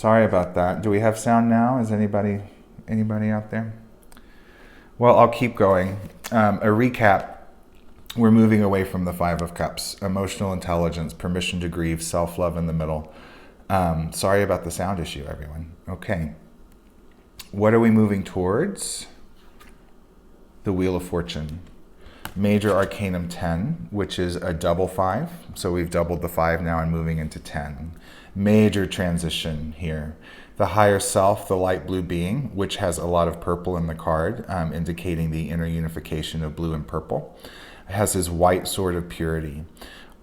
Sorry about that. Do we have sound now? Is anybody out there? Well, I'll keep going. A recap. We're moving away from the Five of Cups. Emotional intelligence, permission to grieve, self-love in the middle. Sorry about the sound issue, everyone. Okay. What are we moving towards? The Wheel of Fortune. Major Arcanum X, which is a double 5. So we've doubled the 5 now and moving into 10. Major transition here. The higher self, the light blue being, which has a lot of purple in the card, indicating the inner unification of blue and purple. It has his white sword of purity.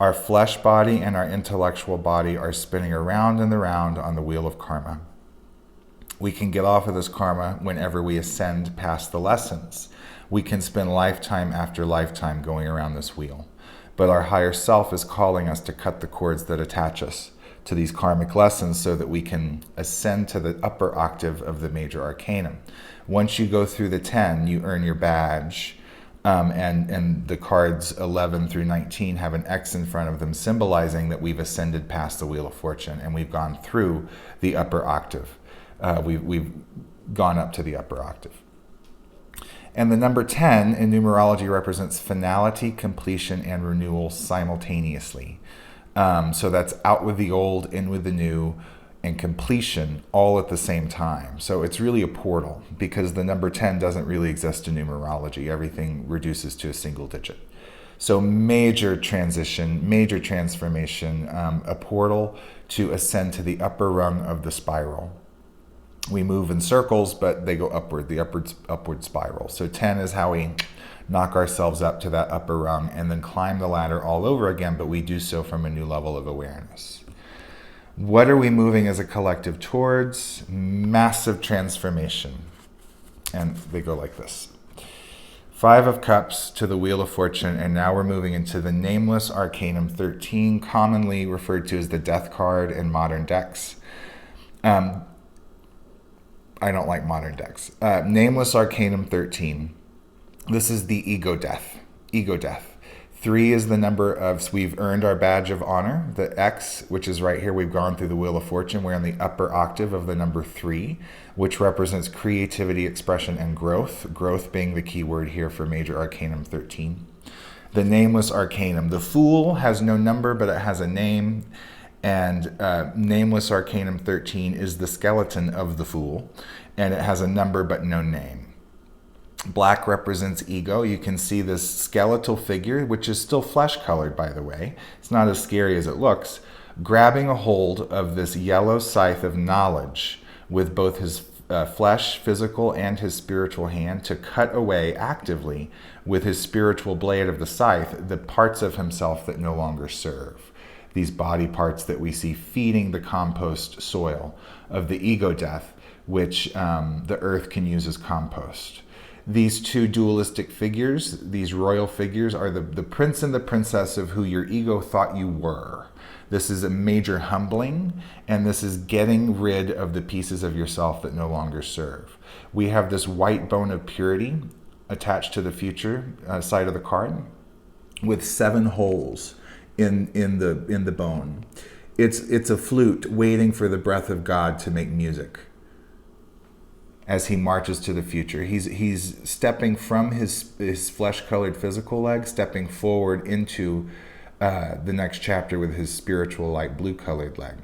Our flesh body and our intellectual body are spinning around and around on the wheel of karma. We can get off of this karma whenever we ascend past the lessons. We can spend lifetime after lifetime going around this wheel. But our higher self is calling us to cut the cords that attach us to these karmic lessons so that we can ascend to the upper octave of the major arcanum. Once you go through the 10, you earn your badge. And the cards 11 through 19 have an X in front of them, symbolizing that we've ascended past the Wheel of Fortune and we've gone through the upper octave. We've gone up to the upper octave. And the number 10 in numerology represents finality, completion, and renewal simultaneously. So that's out with the old, in with the new, and completion all at the same time. So it's really a portal because the number 10 doesn't really exist in numerology. Everything reduces to a single digit. So major transition, major transformation, a portal to ascend to the upper rung of the spiral. We move in circles, but they go upward, the upward spiral. So 10 is how we knock ourselves up to that upper rung and then climb the ladder all over again, but we do so from a new level of awareness. What are we moving as a collective towards? Massive transformation. And they go like this. 5 of Cups to the Wheel of Fortune, and now we're moving into the Nameless Arcanum XIII, commonly referred to as the Death card in modern decks. I don't like modern decks. Nameless Arcanum XIII. This is the ego death. Ego death. 3 is the number of, so we've earned our badge of honor. The X, which is right here, we've gone through the Wheel of Fortune. We're in the upper octave of the number 3, which represents creativity, expression, and growth. Growth being the key word here for Major Arcanum XIII. The Nameless Arcanum. The Fool has no number, but it has a name. And Nameless Arcanum XIII is the skeleton of the Fool. And it has a number, but no name. Black represents ego. You can see this skeletal figure, which is still flesh-colored, by the way. It's not as scary as it looks. Grabbing a hold of this yellow scythe of knowledge with both his flesh, physical, and his spiritual hand to cut away actively with his spiritual blade of the scythe the parts of himself that no longer serve. These body parts that we see feeding the compost soil of the ego death, which the earth can use as compost. These two dualistic figures, these royal figures, are the prince and the princess of who your ego thought you were. This is a major humbling, and this is getting rid of the pieces of yourself that no longer serve. We have this white bone of purity attached to the future side of the card with 7 holes in the bone. It's a flute waiting for the breath of God to make music. As he marches to the future, he's stepping from his flesh-colored physical leg, stepping forward into the next chapter with his spiritual light blue-colored leg.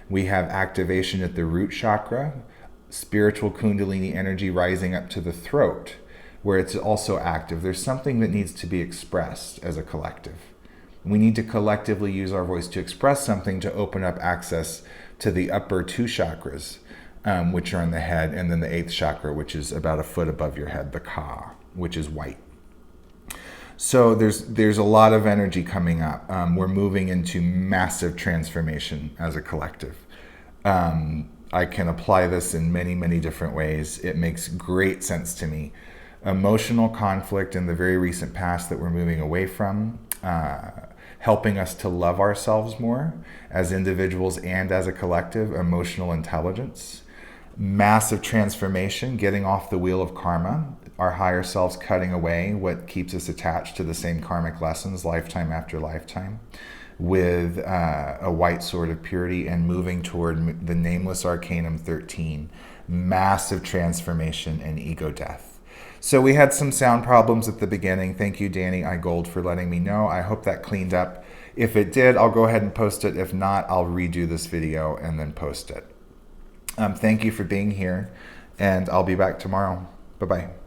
We have activation at the root chakra, spiritual Kundalini energy rising up to the throat, where it's also active. There's something that needs to be expressed as a collective. We need to collectively use our voice to express something to open up access to the upper 2 chakras. Which are in the head, and then the 8th chakra, which is about a foot above your head, the Ka, which is white. So there's a lot of energy coming up. We're moving into massive transformation as a collective. I can apply this in many, many different ways. It makes great sense to me. Emotional conflict in the very recent past that we're moving away from, helping us to love ourselves more as individuals and as a collective, emotional intelligence. Massive transformation, getting off the wheel of karma, our higher selves cutting away what keeps us attached to the same karmic lessons lifetime after lifetime. with a white sword of purity and moving toward the Nameless Arcanum XIII, massive transformation and ego death. So we had some sound problems at the beginning. Thank you, Danny I-Gold, for letting me know. I hope that cleaned up. If it did, I'll go ahead and post it. If not, I'll redo this video and then post it. Thank you for being here, and I'll be back tomorrow. Bye-bye.